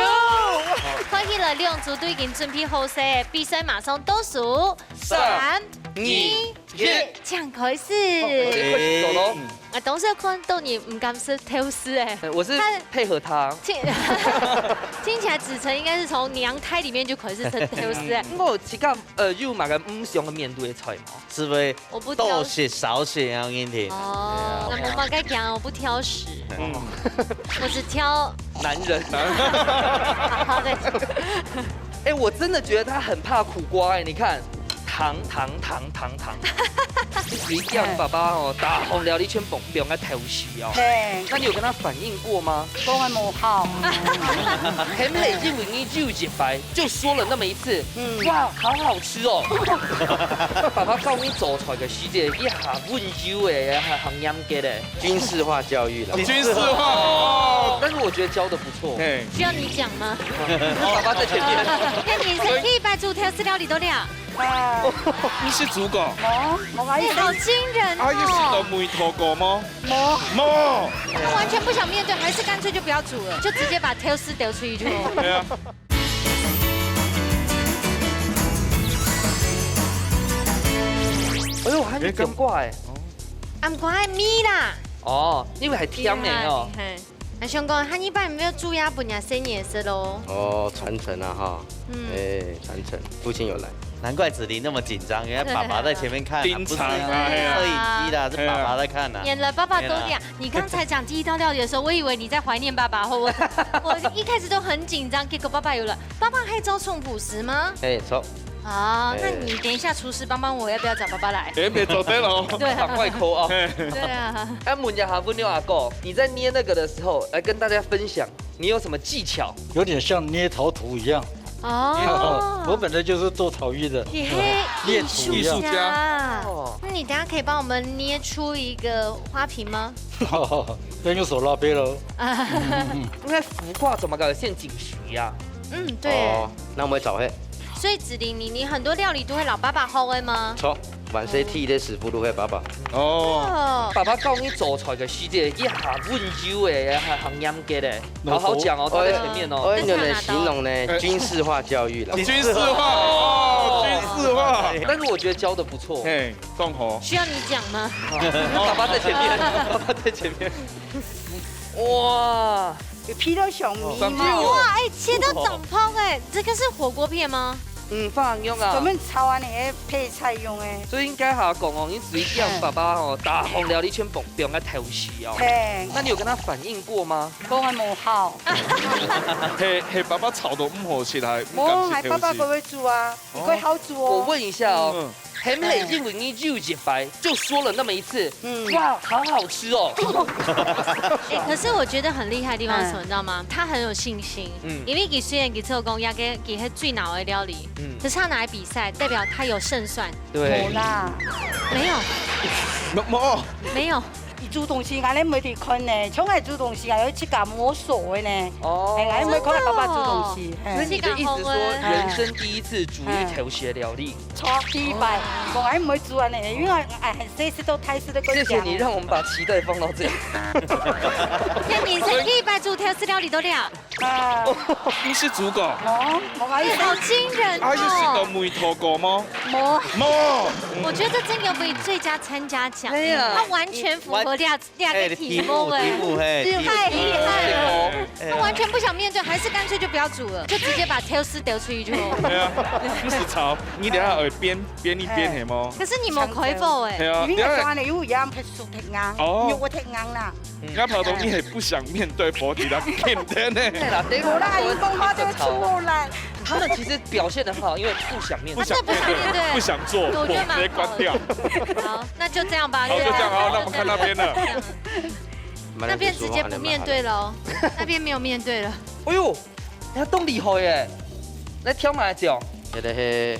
S2: 看起来两组都已经准备好势，比赛马上倒数3、2、1，这样开始。
S1: 走喽。
S2: 啊，董事看到你唔敢是挑丝哎，
S1: 我是配合他。
S2: 听起来子晨应该是从娘胎里面就开始成挑丝哎。
S1: 我自己有嘛个唔想面对的菜嘛？
S3: 是不是？
S2: 我不
S3: 多血少血啊，我跟你听。
S2: 哦，那我该讲我不挑食，我只挑
S1: 男人。
S2: 好的。
S1: 哎，我真的觉得他很怕苦瓜哎，你看。糖，你叫爸爸哦，大红料理圈蹦蹦个头绪哦。那你有跟他反映过吗？
S4: 讲的无好。
S1: 很累进文艺就一摆，就说了那么一次。哇，好好吃哦。爸爸告你做出来嘅时节，一下温柔的，还很严格的。
S6: 军事化教育了。
S5: 军事化哦。
S1: 但是我觉得教的不错。
S2: 需要你讲吗？
S1: 爸爸在前面。
S2: 那你是可以把主条饲料里都了。
S5: 你是主角。
S4: 我
S2: 你好惊人
S5: 啊，又是
S2: 哦！
S5: 到梅头果吗？
S4: 冇。
S2: 他完全不想面对，还是干脆就不要煮了，就直接把挑丝丢出去就好。
S5: 对啊。
S1: 哎呦，还没讲过哎。
S2: 唔怪爱米啦。
S1: 哦，因为还甜的哦。
S2: 那相公，他一般有没有猪鸭本呀生也是喽？
S6: 哦，传承啊哈。传承，父亲有来。
S3: 难怪子琳那么紧张，原来爸爸在前面看，
S5: 盯场啊，
S3: 摄影机啦，是爸爸在看呐。
S2: 演了爸爸都这样。你刚才讲第一道料理的时候，我以为你在怀念爸爸，或我一开始都很紧张，结果爸爸有了。爸爸还招冲朴实吗？
S6: 走。
S2: 好，那你等一下厨师帮我，要不要找爸爸来？
S5: 别走对喽。
S2: 对，
S1: 赶快抠啊！
S2: 对啊。
S1: 哎，问一下温妞阿哥，你在捏那个的时候，来跟大家分享，你有什么技巧？
S9: 有点像捏陶土一样。
S2: 哦，
S9: 我本来就是做陶艺的，
S2: 艺术家。
S1: 哦，
S2: 那你等下可以帮我们捏出一个花瓶吗？
S9: 要用手拉杯喽。
S1: 应该浮夸怎么搞？陷阱徐呀？
S2: 对。
S6: 哦，那我们找黑。
S2: 所以子琳，你很多料理都会老爸爸后位吗？
S6: 错，万岁替的师傅都会爸爸。
S1: 哦，爸爸教你做出来的时节，一下温柔的，还很严格的，好好讲哦，他在前面哦。
S6: 我用来形容呢，军事化教育了。
S5: 军事化哦，军事化。
S1: 但是我觉得教的不错。
S5: 动火。
S2: 需要你讲吗？
S1: 爸爸在前面，爸爸在前面。哇，
S4: 皮都上米嘛。
S2: 哇，哎，切到长泡哎，这个是火锅片吗？
S1: 放用啊。
S4: 专门炒安尼配菜用的。
S1: 所以应该下讲哦，你随叫爸爸哦，大红料理圈蹦蹦个头绪哦。那你有跟他反映过吗？
S4: 讲的无好。
S5: 嘿，爸爸炒到唔好吃来。
S4: 冇，系爸爸不会煮啊，你会好煮哦。
S1: 我问一下哦。很累进文艺就一摆，就说了那么一次，哇，好好吃哦。
S2: 哎，可是我觉得很厉害的地方是什么，你知道吗？他很有信心，因为虽然给做工也给他最脑的料理，可是他拿来比赛，代表他有胜算。
S1: 对，
S4: 冇啦，
S2: 没有，没有。
S4: 伊煮东西，俺咧没得看呢，像俺煮东西，俺要去搞摸索的呢。哦，俺没看爸爸煮东西。
S1: 所以你的意思说，人生第一次煮一条鞋料理？
S4: 错，第一摆，我俺没煮完呢，因为俺很细时都太时都过
S1: 谢谢你让我们把期待放到这样。
S2: 那你是第一摆煮条饲料理都了？
S5: 你是主角。
S4: 我
S2: 好惊人哦！
S5: 啊，又是到梅头果吗？
S4: 冇。
S2: 我觉得这真有比最佳参加奖，他完全符合两个题目哎，太厉害了！他完全不想面对，还是干脆就不要煮了，就直接把挑丝丢出去就好。
S5: 对啊，不是炒，你等下会边一边系吗？
S2: 可是你冇开否哎？
S5: 系啊，
S4: 因为安尼有盐配熟挺硬，肉我挺硬啦。
S5: 我跑到你系不想面对婆底啦，肯定呢。
S1: 对啦，
S4: 无啦，你讲话就出来。
S1: 他们其实表现得很好，因为不想面对，
S5: 不想做，
S2: 我觉得蛮
S5: 关掉。
S2: 好，那就这样吧。
S5: 好，就这样好，那我们看那边了。
S2: 那边直接不面对了，那边没有面对了。
S1: 哎呦，他动厉害耶！来挑马来讲，
S6: 这个是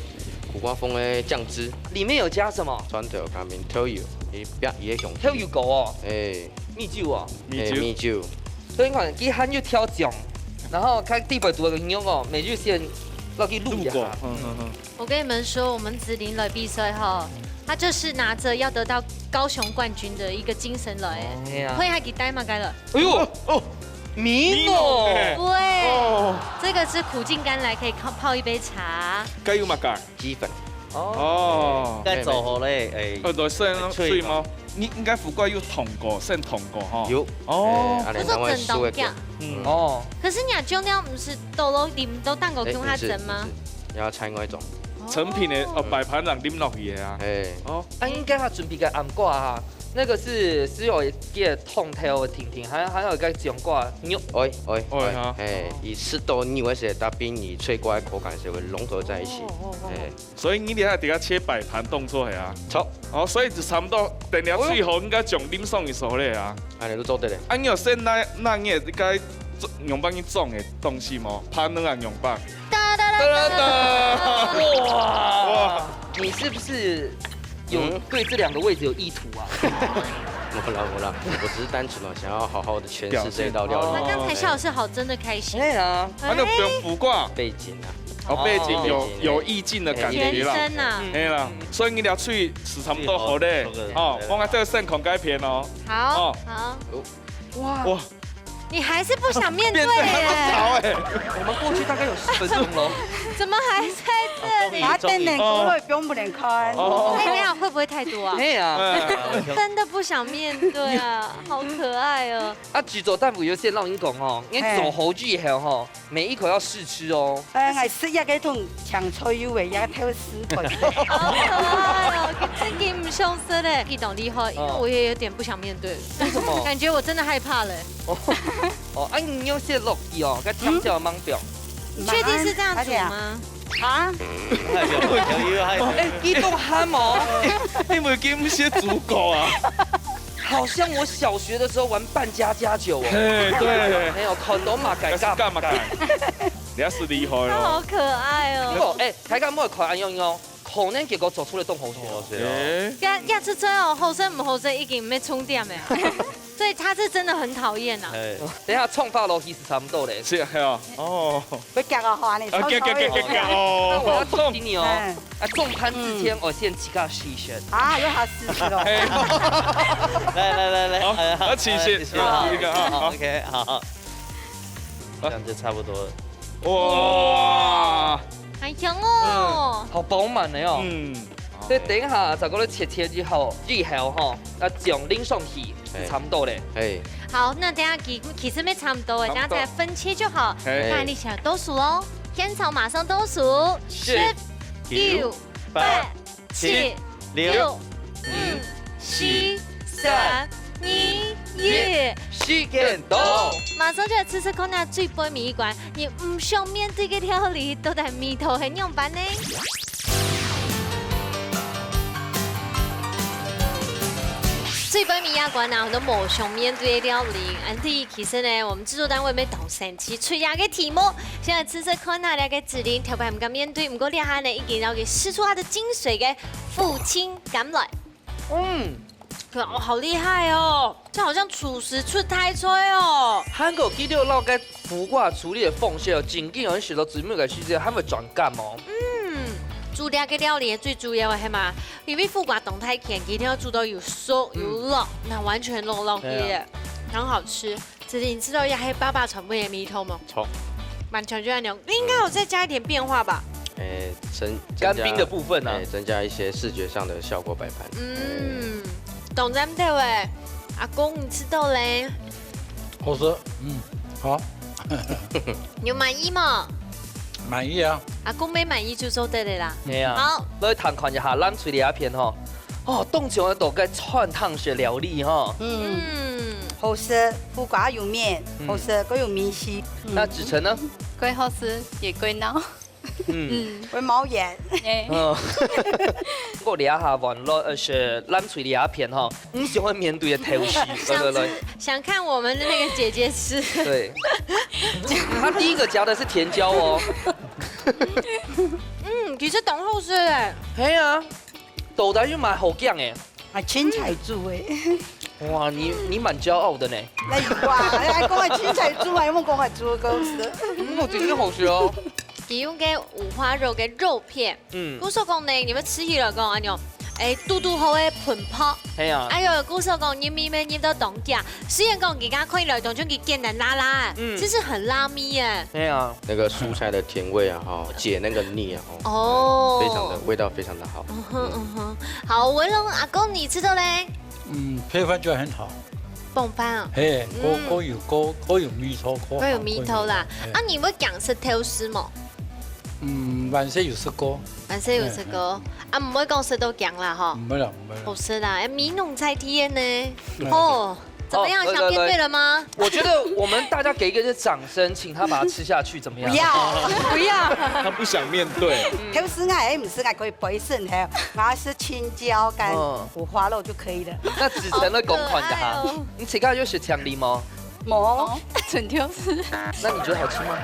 S6: 苦瓜风的酱汁，
S1: 里面有加什么？
S6: 砖头下面挑油，伊的香。
S1: 挑油膏哦。蜜酒啊。
S6: 蜜酒。
S1: 所以你看，佢很要挑酱，然后佢地板做个形容哦，每日先落去卤一下。
S2: 我跟你们说，我们子琳来比赛哈。他就是拿着要得到高雄冠军的一个精神来，会还给带吗？该了。
S5: 哎呦哦，
S1: 米诺，
S2: 对，这个是苦尽甘来，可以泡一杯茶。
S5: 该有嘛该？
S3: 鸡粉。
S5: 哦。
S3: 该做好咧，
S5: 来生脆吗？你应该福瓜有捅过，先捅过哈。
S3: 有。
S5: 哦。
S2: 不是真东家。
S1: 哦。
S2: 可是你种了不是豆肉啉都蛋糕用它蒸吗？
S6: 要采另外一种。
S5: 成品的摆盘让啉落去的啊。
S6: 哎。
S1: 哦。啊，应该他准备个暗挂哈。那个是有一个通头的婷婷，还有一个酱挂牛。
S6: 哎，以湿豆泥为是搭配以脆瓜的口感是会融合在一起。哎，
S5: 所以你哋底下切摆盘动作系啊？
S6: 错。
S5: 哦，所以就差不多等了最后应该将啉送一手咧啊。
S6: 安尼都做得咧。
S5: 啊，你有先那你该用帮你种的东西吗？盘能啊用帮。
S2: 哒哒哒哒！
S1: 哇！你是不是？有对这2个位置有意图啊？
S6: 没啦，我只是单纯的想要好好的诠释这道料理。
S2: 那刚才夏老师好真的开心。
S1: 对啊，
S5: 那就不用卜卦
S6: 背景啊，
S5: 背景有意境的感觉啦。
S2: 全身啊，
S5: 对啦，所以你俩去是差不多好嘞。哦，我们这个肾孔改片哦。
S2: 好。哇。你还是不想面对耶？
S1: 我们过去大概有10分钟了，
S2: 怎么还在这里？
S4: 他等人过会不用不能看。
S2: 哎，那样会不会太多啊？
S1: 对啊，
S2: 真的不想面对啊，好可爱哦。
S1: 啊，举走蛋腐有些让你讲哦，因为走猴剧还有哈，每一口要试吃哦。
S4: 我吃一个桶抢菜油的，一个偷食块。
S2: 好可爱哦，真给唔上色嘞，一懂厉害，因为我也有点不想面对。
S1: 为什么？
S2: 感觉我真的害怕了。
S1: 哦，啊，你有些落地哦，该调教盲表。
S2: 确定是这样煮吗？
S4: 啊？
S1: 哎，一动憨毛，
S5: 你没给我们些足够啊？
S1: 好像我小学的时候玩扮家家酒哦。
S5: 对。
S1: 没有，看到马改
S5: 干嘛改？你也是厉害
S2: 哦。好可爱哦。
S1: 哎，睇下冇看安用哦。可能結果做出嚟凍好食。
S2: 要吃最後後生唔後生已經唔要充電嘅，所以他是真的很討厭啊。
S1: 等下創發落去是差唔多咧。
S5: 是啊，哦。
S4: 要夾個花呢？
S5: 夾
S1: 哦。那我要提醒你哦，啊，中餐之前我先幾個試先。
S4: 啊，有好試試咯。
S3: 來，
S5: 好，試先，一個啊
S3: ，OK， 好，這樣就差不多了。
S5: 哇！
S2: 好香哦，
S1: 好飽滿的哦。所以等一下就嗰啲切之後，哈，啊將拎上去是差唔多咧。
S2: 好，那等下其實沒差唔多，等下再分切就好。那你想倒數嘍，天朝馬上倒數，10、9、8、7、6、5、4、3、2、1，
S1: 時間到。
S2: 馬上就來吃看那最杯米館，你唔想面對嘅料理都係米頭很用版呢。最杯米館呢，很多冇想面對的料理，其實呢，我們製作單位沒動神奇吹下嘅題目，現在吃看那兩個指令，調配唔敢面對，唔過厲害呢，已經要給試出它的精髓嘅父親感來。哦，好厲害哦！這好像廚師出太吹哦。
S1: 韓國記到老嘅苦瓜處理嘅方式哦，真緊有人學到專門嘅細節，係咪專感哦？
S2: 煮料嘅料理最主要嘅係嘛，因為苦瓜動太甜，一定要煮到有熟有老，那完全落落去嘅，很好吃。子玲，你知道要黑爸爸傳味嘅米頭嗎？
S6: 錯，
S2: 完全就那種，應該有再加一點變化吧？
S1: 乾冰的部分啊，
S6: 增加一些視覺上的效果擺盤。
S2: 懂咱們的喂，阿公你吃到嘞？
S9: 好吃，好。
S2: 你有滿意嗎？
S9: 滿意啊。
S2: 阿公沒滿意就收得的啦。
S1: 係啊。好，來探看一下咱嘴裡一片吼，哦，凍上嘅都嘅川燙式料理哈。
S4: 好吃，苦瓜有面，好吃，還有米絲。
S1: 那子晨呢？
S8: 歸好吃，也歸孬。
S4: 會毛眼。
S1: 我聊下網絡是咱嘴裡一片哈，你喜歡面對嘅頭飾，
S2: 想看我們的那個姐姐吃。
S1: 對，他第一個夾的是甜椒哦。
S2: 其實懂好吃誒。
S1: 係啊，豆仔要買好醬誒。
S4: 係青菜煮誒。
S1: 哇，你蠻驕傲的呢。
S4: 你哇，你講係青菜煮啊，有冇講係豬腳食？
S1: 我覺得好食哦。
S2: 使用嘅五花肉嘅肉片，古說講呢，你們吃起來講安樣，嘟嘟好的盆泡。
S1: 係啊。
S2: 哎呦，故說講入面入到凍架，雖然講而家可以來當中佢簡單辣辣，其實很辣咪耶。
S1: 係啊。
S6: 那個蔬菜的甜味啊，哈，解那個膩啊，
S2: 哦，
S6: 非常的味道非常的好。
S2: 好，文龍阿公你知道嘞？
S9: 配饭就很好。
S2: 蹦饭啊。
S9: 嘿，锅有米头，
S2: 都有米頭啦。啊，你會講食頭絲冇？
S9: 晚上有食過。
S2: 晚上有食過。啊，唔會講食到講啦，哈。
S9: 唔會啦，
S2: 不是啦，米濃才甜呢。哦。怎麼樣？想面對了嗎？
S1: 我覺得我們大家給一個掌聲，請他把它吃下去，怎麼樣？
S4: 不要，不要。
S5: 他不想面對。
S4: 頭絲愛唔是愛可以培生的，我是青椒跟五花肉就可以了。
S1: 那子成的公款的哈，你吃開就是強梨嗎？
S4: 冇，
S8: 纯挑食。
S1: 那你覺得好吃嗎？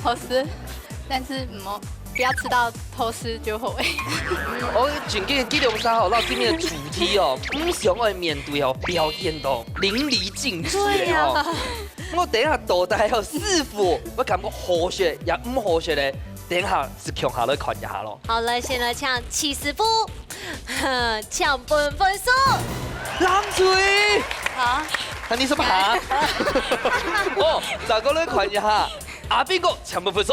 S8: 好吃，但是不要吃到偷絲就好味。
S1: 我前幾日記錄曬吼，那今年的主題哦，唔想愛面對哦，表現到淋漓盡致哦。我等一下到底有師傅，我感覺好學也唔好學咧，等一下是強下來看一下咯。
S2: 好了，先來搶七師傅，搶分數。
S1: 冷水。
S8: 好。
S1: 那你什麼哈？哦，大家來看一下，阿邊個搶分數？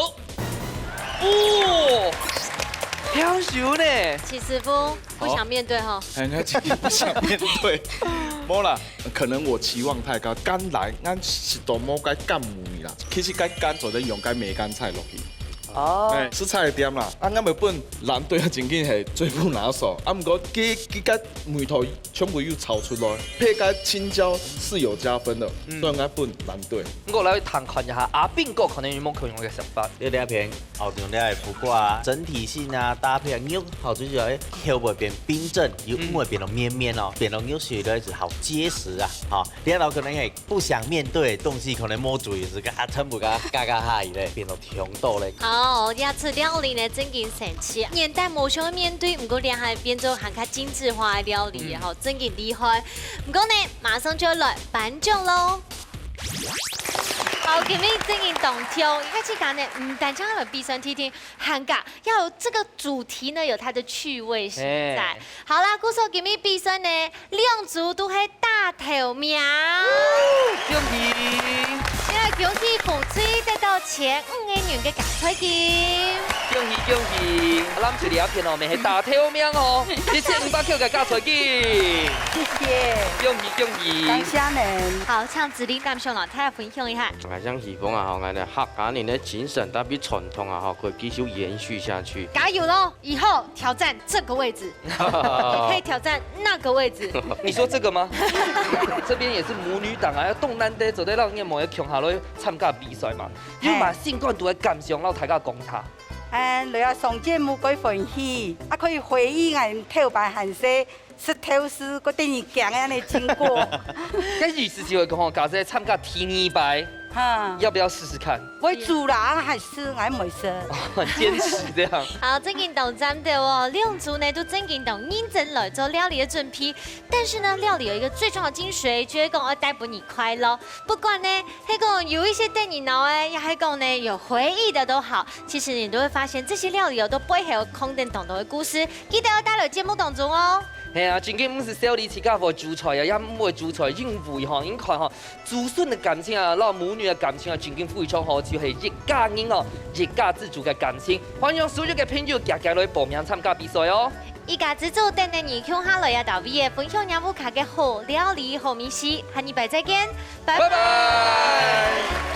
S1: 哦，漂熟呢！
S2: 七師傅不想面對哈？
S5: 哎，我今天不想面對。冇啦，可能我期望太高，干來，咱是都冇該干梅啦。其實該干就得用該梅乾菜落去。哦，食菜的店啦，啊，我咪本藍隊嘅正經係最不拿手，啊，唔過佢個梅頭全部要炒出來，配個青椒是有加分的，所以我本藍隊。
S1: 我來探看一下阿邊個可能有冇可用嘅食法。
S3: 呢兩片後邊呢係苦瓜，整體性啊搭配啊，肉好最主要口味變冰鎮，又唔會變到綿綿哦，變到肉水都係好結實啊，好，你老可能係不想面對東西，可能冇注意是個全部個加下咧，變到強度咧。
S2: 好，這次料理呢真經神奇，年代冇想面對，唔過厲害變做很加精緻化嘅料理，好真經厲害。唔過呢，馬上就要來頒獎嘍。好，今日真經動聽，一開始講呢，單講係必須聽聽，韓國要有這個主題呢，有它的趣味性在。好啦，故說今日必須呢，兩組都係大頭苗。
S1: 恭喜！
S2: 因為恭喜馮翠得到前5個人嘅獎彩金。
S1: 恭喜恭喜！咱這兩片哦，咪係大頭苗哦，1500塊嘅獎彩金。
S4: 謝謝。
S1: 恭喜恭喜！
S4: 感謝您。
S2: 好，請子琳男上來，睇下分享一下。
S6: 像希望啊，我哋客家人的精神特別傳統啊，可以繼續延續下去。
S2: 加油嘍！以後挑戰這個位置，也可以挑戰那個位置。
S1: 你說這個嗎？這邊也是母女檔啊，要動咱哋做啲讓嘢冇嘢強下來參加比賽嘛。要把新冠都嘅感想，讓大家講下。
S4: 你要上節目可以分享，啊可以回憶俺頭擺韓式食頭絲個電影講安尼經過。
S1: 跟與時就會講，假設參加提尼白。要不要試試看？
S4: 我煮啦，還是俺沒食。
S1: 很堅持這樣。
S2: 好，正經懂真的哦，兩組呢都正經懂認真來做料理的準備。但是呢，料理有一個最重要的精髓，就係講要帶給你快樂。不管呢，係講有一些對你鬧哎，也係講呢有回憶的都好。其實你都會發現，這些料理有都背後有空洞懂的故事，記得要帶來節目當中哦。
S1: 係啊，真經唔是小李自家會煮菜啊，也唔會煮菜應付吼，因看吼祖孫的感情啊，老母女的感情啊，真經非常好，就係一家人哦，一家之主嘅感情。歡迎所有嘅朋友夾夾來報名參加比賽哦。
S2: 一家之主等等你聽下來呀，到 V 分享兩部卡嘅好料理好美食，下禮拜再見，拜拜。